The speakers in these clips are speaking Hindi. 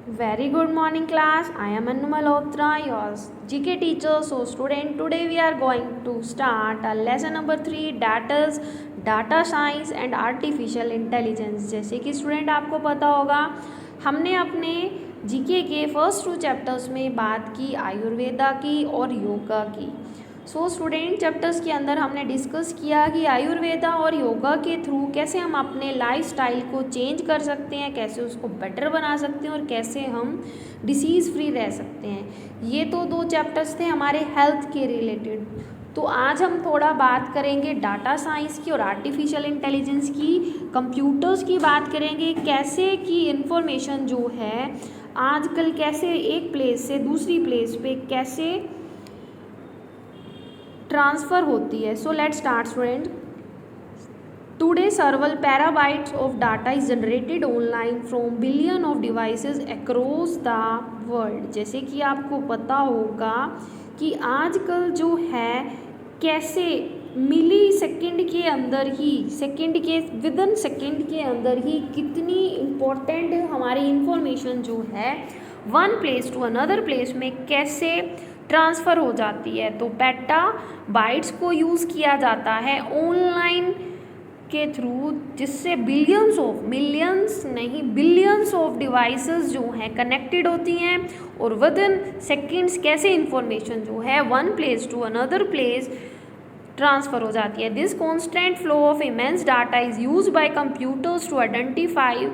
Very good morning class. I am Anu Malhotra, your GK teacher. So student, today we are going to start a lesson number 3 data science and artificial intelligence. जैसे कि स्टूडेंट आपको पता होगा हमने अपने जीके के फर्स्ट 2 चैप्टर्स में बात की आयुर्वेदा की और योगा की। सो स्टूडेंट चैप्टर्स के अंदर हमने डिस्कस किया कि आयुर्वेदा और योगा के थ्रू कैसे हम अपने लाइफस्टाइल को चेंज कर सकते हैं, कैसे उसको बेटर बना सकते हैं और कैसे हम डिसीज़ फ्री रह सकते हैं। ये तो 2 चैप्टर्स थे हमारे हेल्थ के रिलेटेड। तो आज हम थोड़ा बात करेंगे डाटा साइंस की और आर्टिफिशियल इंटेलिजेंस की, कंप्यूटर्स की बात करेंगे, कैसे कि इंफॉर्मेशन जो है आजकल कैसे एक प्लेस से दूसरी प्लेस पे कैसे ट्रांसफ़र होती है। So let's start student. Today several petabytes of data is generated online from billion of devices across the world. जैसे कि आपको पता होगा कि आजकल जो है कैसे मिली सेकंड के अंदर ही विदिन सेकंड के अंदर ही कितनी इम्पोर्टेंट हमारी इंफॉर्मेशन जो है one place to another place में कैसे ट्रांसफ़र हो जाती है। तो पेटा बाइट्स को यूज़ किया जाता है ऑनलाइन के थ्रू, जिससे बिलियंस ऑफ डिवाइसेस जो हैं कनेक्टेड होती हैं और विद इन सेकेंड्स कैसे इंफॉर्मेशन जो है one place to another place transfer हो जाती है। This constant flow of immense data is use by computers to identify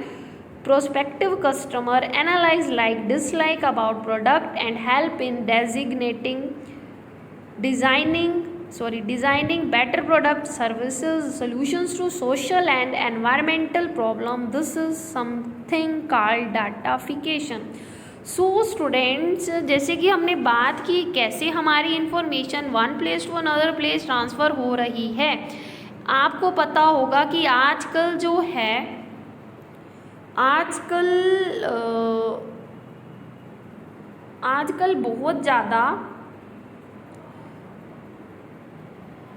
prospective customer, analyze like dislike about product and help in designing better product services solutions to social and environmental problem. This is something called datafication. So students, जैसे कि हमने बात की कैसे हमारी information one place to another place transfer हो रही है। आपको पता होगा कि आजकल जो है आजकल बहुत ज़्यादा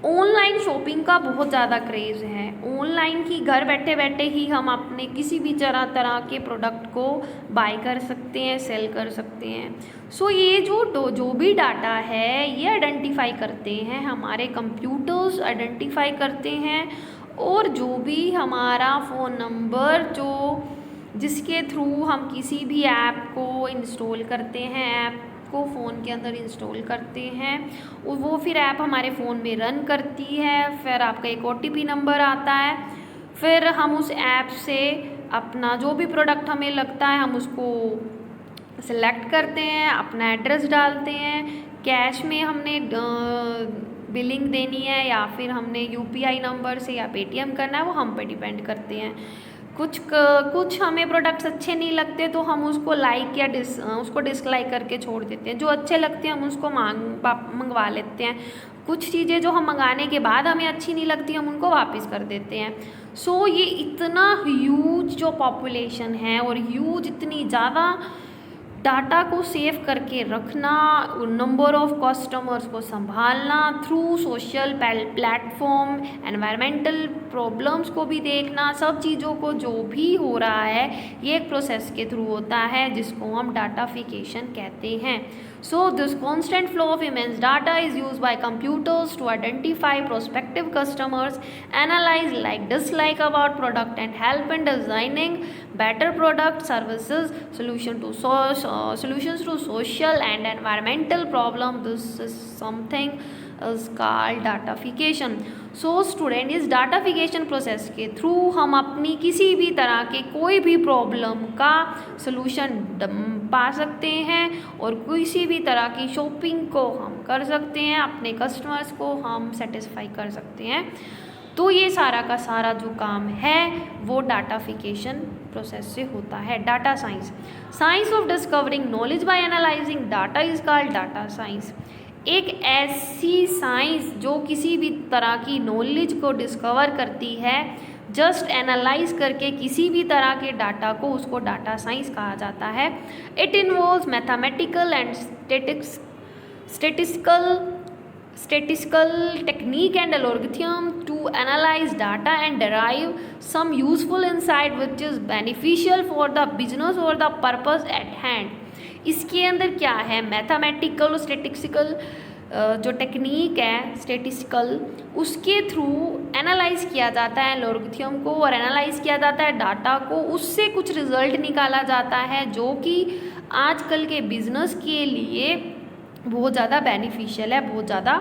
ऑनलाइन शॉपिंग का बहुत ज़्यादा क्रेज़ है। ऑनलाइन की घर बैठे बैठे ही हम अपने किसी भी तरह के प्रोडक्ट को बाय कर सकते हैं, सेल कर सकते हैं। सो ये जो भी डाटा है ये आइडेंटिफाई करते हैं, हमारे कंप्यूटर्स आइडेंटिफाई करते हैं, और जो भी हमारा फ़ोन नंबर जिसके थ्रू हम किसी भी ऐप को इंस्टॉल करते हैं, ऐप को फ़ोन के अंदर इंस्टॉल करते हैं और वो फिर ऐप हमारे फ़ोन में रन करती है। फिर आपका एक OTP नंबर आता है, फिर हम उस ऐप से अपना जो भी प्रोडक्ट हमें लगता है हम उसको सेलेक्ट करते हैं, अपना एड्रेस डालते हैं, कैश में हमने बिलिंग देनी है या फिर हमने UPI नंबर से या पेटीएम करना है, वो हम पे डिपेंड करते हैं। कुछ हमें प्रोडक्ट्स अच्छे नहीं लगते तो हम उसको लाइक या उसको डिसलाइक करके छोड़ देते हैं। जो अच्छे लगते हैं हम उसको मंगवा लेते हैं। कुछ चीज़ें जो हम मंगाने के बाद हमें अच्छी नहीं लगती हम उनको वापस कर देते हैं। सो ये इतना ह्यूज जो पॉपुलेशन है और ह्यूज इतनी ज़्यादा डाटा को सेव करके रखना, नंबर ऑफ कस्टमर्स को संभालना through social platform, environmental problems को भी देखना, सब चीज़ों को जो भी हो रहा है ये एक प्रोसेस के थ्रू होता है जिसको हम डाटाफिकेशन कहते हैं। So this constant flow of immense data is use by computers to identify prospective customers, analyse like dislike about product and help in designing better product services solutions to social and environmental problem. This is something is called datafication. So student, इस डाटाफिकेशन प्रोसेस के थ्रू हम अपनी किसी भी तरह के कोई भी प्रॉब्लम का सोल्यूशन पा सकते हैं और किसी भी तरह की शॉपिंग को हम कर सकते हैं, अपने कस्टमर्स को हम सेटिस्फाई कर सकते हैं। तो ये सारा का सारा जो काम है वो डाटाफिकेशन प्रोसेस से होता है। Data science of discovering knowledge by analysing data is called data science. एक ऐसी साइंस जो किसी भी तरह की नॉलेज को डिस्कवर करती है, जस्ट एनालाइज करके किसी भी तरह के डाटा को, उसको डाटा साइंस कहा जाता है। It involves mathematical and statistical technique and algorithm to to analyze data and derive some useful insight which is beneficial for the business or the purpose at hand. इसके अंदर क्या है, मैथमेटिकल और स्टेटिस्टिकल जो टेक्निक है स्टेटिस्टिकल, उसके थ्रू एनालाइज किया जाता है एल्गोरिथम को और एनालाइज किया जाता है डाटा को, उससे कुछ रिजल्ट निकाला जाता है जो कि आजकल के बिजनेस के लिए बहुत ज़्यादा बेनिफिशियल है, बहुत ज़्यादा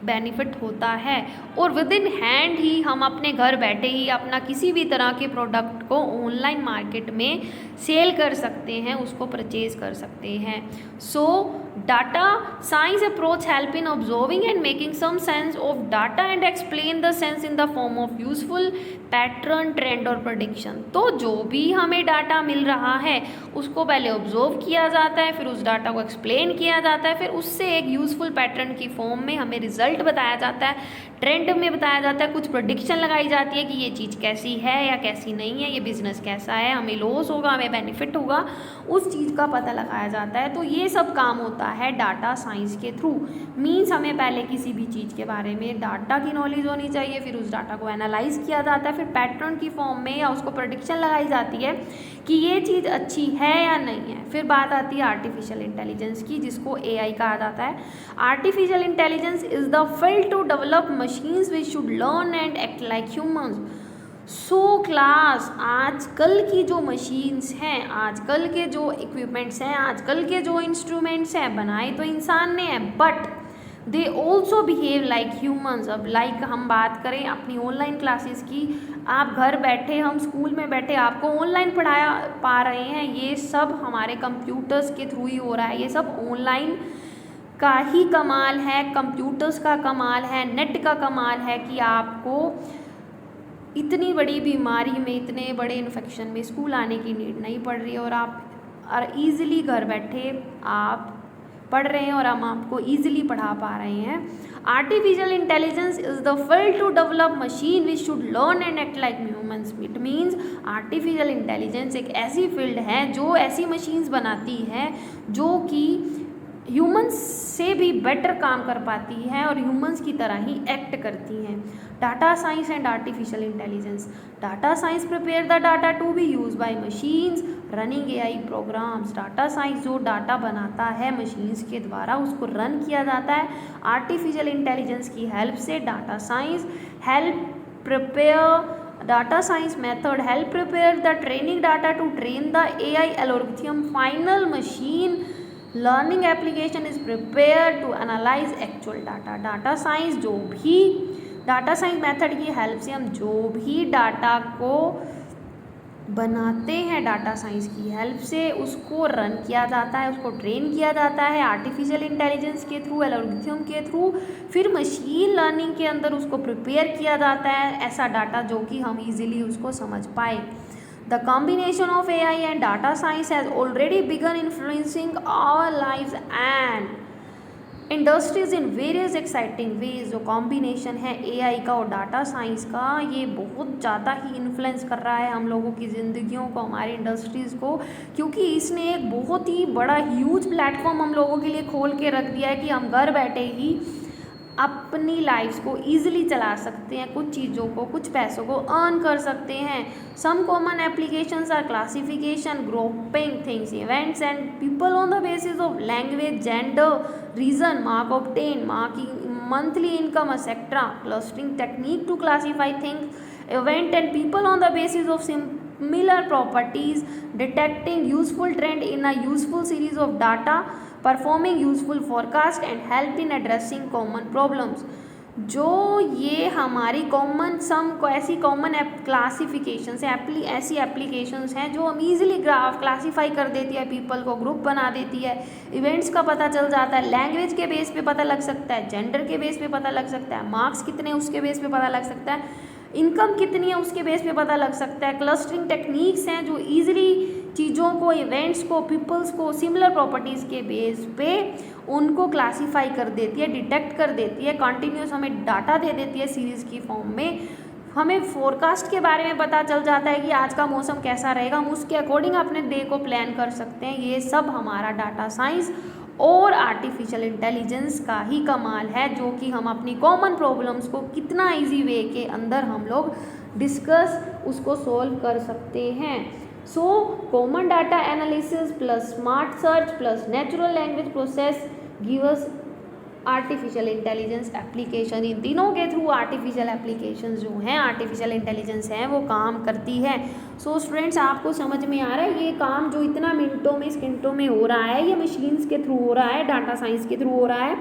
बेनिफिट होता है। और विद इन हैंड ही हम अपने घर बैठे ही अपना किसी भी तरह के प्रोडक्ट को ऑनलाइन मार्केट में सेल कर सकते हैं, उसको परचेज कर सकते हैं। So data science approach help in observing and making some sense of data and explain the sense in the form of useful pattern, trend और प्रेडिक्शन। तो जो भी हमें डाटा मिल रहा है उसको पहले ऑब्जर्व किया जाता है, फिर उस डाटा को एक्सप्लेन किया जाता है, फिर उससे एक यूजफुल पैटर्न की फॉर्म में हमें रिजल्ट बताया जाता है, ट्रेंड में बताया जाता है, कुछ प्रेडिक्शन लगाई जाती है कि ये चीज़ कैसी है या कैसी नहीं है, ये बिजनेस कैसा है, हमें लॉस होगा, हमें बेनिफिट होगा, उस चीज़ का पता लगाया जाता है। तो ये सब काम होता है डाटा साइंस के थ्रू। मीन्स हमें पहले किसी भी चीज़ के बारे में डाटा की नॉलेज होनी चाहिए, फिर उस डाटा को एनालाइज किया जाता है, फिर पैटर्न की फॉर्म में या उसको प्रेडिक्शन लगाई जाती है कि ये चीज़ अच्छी है या नहीं है। फिर बात आती है आर्टिफिशियल इंटेलिजेंस की, जिसको AI कहा जाता है। Artificial intelligence is the field to develop machines which should learn and act like humans. So class, आजकल की जो मशीन्स हैं, आजकल के जो इक्विपमेंट्स हैं, आजकल के जो इंस्ट्रूमेंट्स हैं, बनाए तो इंसान ने हैं, but they also behave like humans. अब लाइक हम बात करें अपनी ऑनलाइन क्लासेस की, आप घर बैठे, हम स्कूल में बैठे आपको ऑनलाइन पढ़ाया पा रहे हैं, ये सब हमारे कंप्यूटर्स के थ्रू ही हो रहा है। ये सब ऑनलाइन का ही कमाल है, कंप्यूटर्स का कमाल है, नेट का कमाल है कि आपको इतनी बड़ी बीमारी में, इतने बड़े इन्फेक्शन में स्कूल आने की नीड नहीं पड़ रही है और आप ईज़िली घर बैठे आप पढ़ रहे हैं और हम आपको ईज़िली पढ़ा पा रहे हैं। Artificial intelligence is the field to develop machine which should learn and act like humans. It means artificial intelligence एक ऐसी फील्ड है जो ऐसी मशीन्स बनाती है जो कि ह्यूमंस से भी बेटर काम कर पाती है और ह्यूमंस की तरह ही एक्ट करती हैं। Data science and artificial intelligence. Data science prepare the data to be use by machines running AI programs. Data science जो डाटा बनाता है मशीन्स के द्वारा, उसको रन किया जाता है आर्टिफिशियल इंटेलिजेंस की हेल्प से। Data science help prepare data science method help prepare the training data to train the AI algorithm. Final machine learning application is prepare to analyse actual data. Data science जो भी डाटा साइंस मेथड की हेल्प से हम जो भी डाटा को बनाते हैं, डाटा साइंस की हेल्प से उसको रन किया जाता है, उसको ट्रेन किया जाता है आर्टिफिशियल इंटेलिजेंस के थ्रू, एल्गोरिथम के थ्रू, फिर मशीन लर्निंग के अंदर उसको प्रिपेयर किया जाता है ऐसा डाटा जो कि हम इजीली उसको समझ पाए। The combination of AI and data science has already begun influencing our lives and industries in various exciting ways। जो कॉम्बिनेशन है AI का और डाटा साइंस का, ये बहुत ज़्यादा ही इन्फ्लुएंस कर रहा है हम लोगों की ज़िंदगियों को, हमारी इंडस्ट्रीज़ को, क्योंकि इसने एक बहुत ही बड़ा ह्यूज प्लेटफॉर्म हम लोगों के लिए खोल के रख दिया है कि हम घर बैठे ही अपनी लाइफ्स को ईजिली चला सकते हैं, कुछ चीज़ों को, कुछ पैसों को अर्न कर सकते हैं। Some common applications are classification, grouping things, events and people on the basis of language, gender, region, mark obtain, marking, monthly income, etcetera. Clustering technique to classify things, event and people on the basis of similar properties, detecting useful trend in a useful series of data, performing useful forecast and help in addressing common problems। जो ये हमारी कॉमन सम को ऐसी कॉमन क्लासिफिकेशंस है, ऐसी एप्लीकेशंस हैं जो हम ईजिली क्लासीफाई कर देती है, पीपल को ग्रुप बना देती है, इवेंट्स का पता चल जाता है, लैंग्वेज के बेस पे पता लग सकता है, जेंडर के बेस पे पता लग सकता है, मार्क्स कितने उसके बेस पे पता लग सकता है, इनकम कितनी है उसके बेस पे पता लग सकता है। क्लस्टरिंग टेक्निक्स हैं जो ईजिली चीज़ों को, इवेंट्स को, पीपल्स को सिमिलर प्रॉपर्टीज़ के बेस पे उनको क्लासीफाई कर देती है, डिटेक्ट कर देती है, कंटिन्यूस हमें डाटा दे देती है सीरीज़ की फॉर्म में। हमें फोरकास्ट के बारे में पता चल जाता है कि आज का मौसम कैसा रहेगा, हम उसके अकॉर्डिंग अपने डे को प्लान कर सकते हैं। ये सब हमारा डाटा साइंस और आर्टिफिशियल इंटेलिजेंस का ही कमाल है, जो कि हम अपनी कॉमन प्रॉब्लम्स को कितना इजी वे के अंदर हम लोग डिस्कस उसको सॉल्व कर सकते हैं। So common data analysis plus smart search plus natural language process give us artificial intelligence application. इन तीनों के थ्रू आर्टिफिशियल एप्लीकेशंस जो हैं, आर्टिफिशियल इंटेलिजेंस हैं, वो काम करती है। सो स्टूडेंट्स, आपको समझ में आ रहा है ये काम जो इतना मिनटों में सेकंडों में हो रहा है, ये मशीन्स के थ्रू हो रहा है, डाटा साइंस के थ्रू हो रहा है,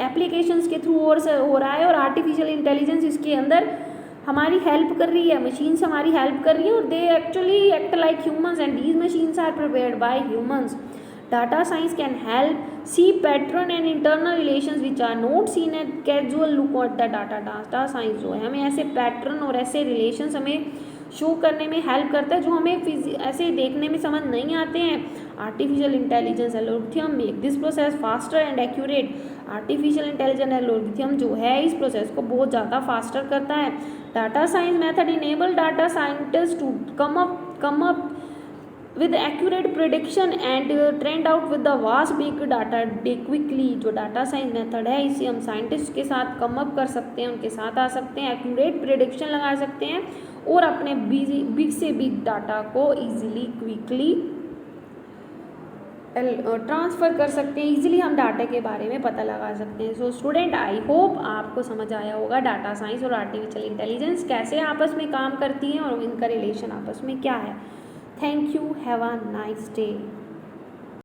एप्लीकेशंस के थ्रू हो रहा है, और आर्टिफिशियल इंटेलिजेंस इसके अंदर हमारी हेल्प कर रही है, मशीन्स हमारी हेल्प कर रही है, और they actually act like humans and these machines are prepared by humans. Data science can help see pattern and internal relations which are not seen at casual look at the data. Data science जो है हमें ऐसे पैटर्न और ऐसे रिलेशंस हमें शो करने में हेल्प करता है जो हमें ऐसे देखने में समझ नहीं आते हैं। Artificial intelligence algorithm make this process faster and accurate. Artificial intelligence algorithm जो है इस प्रोसेस को बहुत ज़्यादा फास्टर करता है। Data science method enable data scientist to come up with accurate prediction and trend out with the vast big data quickly। जो डाटा साइंस मेथड है इसे हम साइंटिस्ट के साथ कम अप कर सकते हैं, उनके साथ आ सकते हैं, एक्यूरेट प्रिडिक्शन लगा सकते हैं और अपने बिग से बिग डाटा को इजीली क्विकली ट्रांसफ़र कर सकते हैं। इजीली हम डाटा के बारे में पता लगा सकते हैं। सो स्टूडेंट, आई होप आपको समझ आया होगा डाटा साइंस और आर्टिफिशियल इंटेलिजेंस कैसे आपस में काम करती हैं और इनका रिलेशन आपस में क्या है। Thank you. Have a nice day.